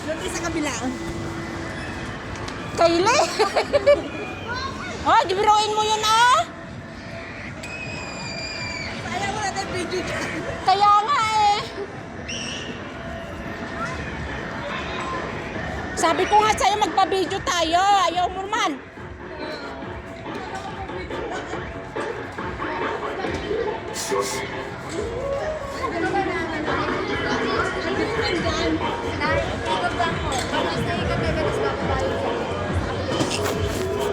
Doon sa kabila. Kaylee! Oh, dibiruin mo yun ah! Ayaw mo natin video dyan. Kaya nga eh. Sabi ko nga sa'yo magpa-video tayo. Ayaw mo naman.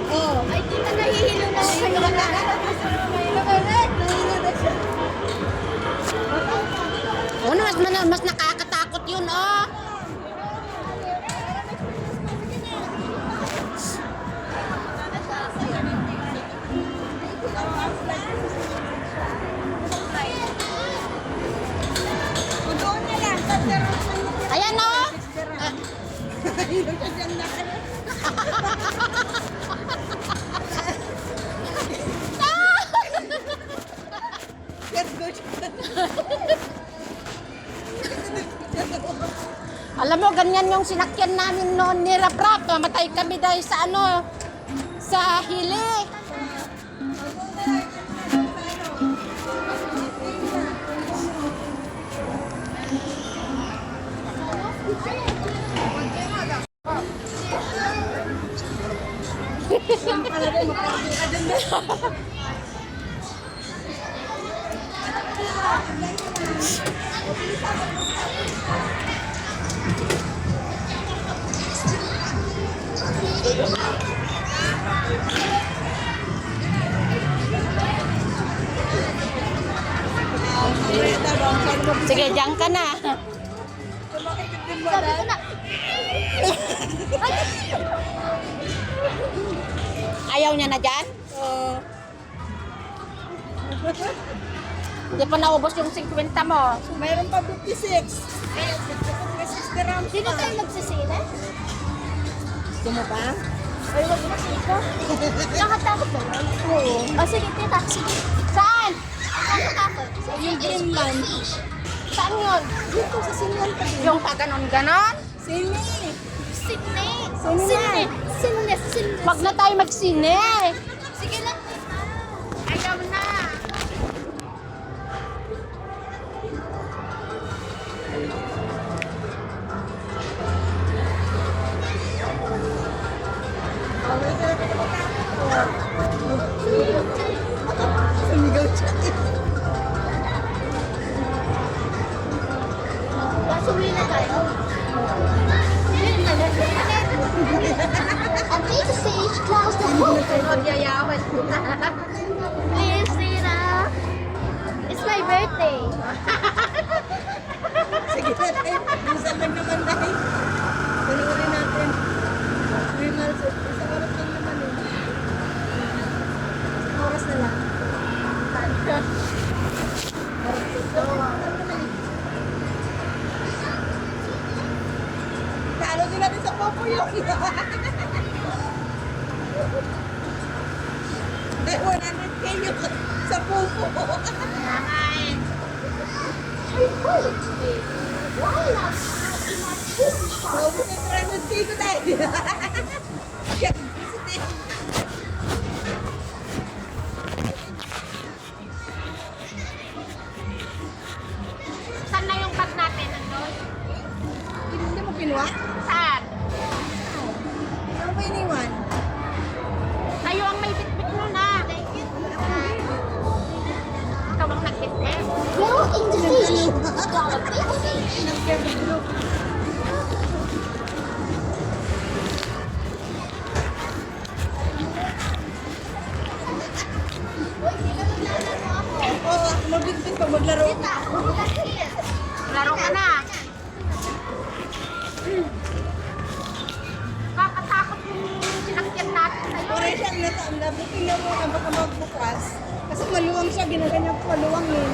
Oh. Ay, tita, nahihilo na siya. Ano, mas nakakatakot yun oh. Doon na lang. Sa terrace na yun. Ayan oh. Ayun ka dyan na. Let's go dyan. Alam mo, ganyan yung sinakyan namin noon ni Rap-Rap. Mamatay kami dahil sa ano, sa hili. Sige, diyan ka na. Sabi ko na, Ayaw niya na dyan? Oh. Hindi pa naubos yung 50 mo. Mayroon pa 56. May 60 rounds sino pa. tayo nagsisine? Gusto mo pa? Ay, wag na siko. Nakatakot ba yun? Oo. O, sige, tita, sige. Saan? Nakatakot. Yung Greenland. Saan yun? Dito sa Sinwan pa din. Yung paganon-ganon? Sini. Sydney. Sino na? Sydney. Wag na tayo magsine. Sige lang, tita. Ayaw na. Sumigaw siya. Pasuwi na tayo. At this stage, close the book. Yayawan. Please, tita. It's my birthday. Sige na tayo. Minsan lang naman dahil. Panoorin natin. 3 months. Isang oras lang naman eh. Isang oras na lang. Talo din natin sa popo yung Eh, 100K yung sa popo. Nakain. Why not? Popo sa 300K ko tayo. Kaya, positive. Saan na yung bag natin? Nandun? Hindi mo kinuha? Saan? Ano ba iniwan? Tayo ang may bitbit mo na. Ikaw ang nagbitbit. Go in the fish. Got a big fish. Oo, ako magbitbit pag maglaro. Laro ka na. Kakatakot yung sinakyan natin sa'yo. Pare siyang nabuking na mo na baka magbukas. Kasi maluwang siya, ginaganyan ko maluwang eh.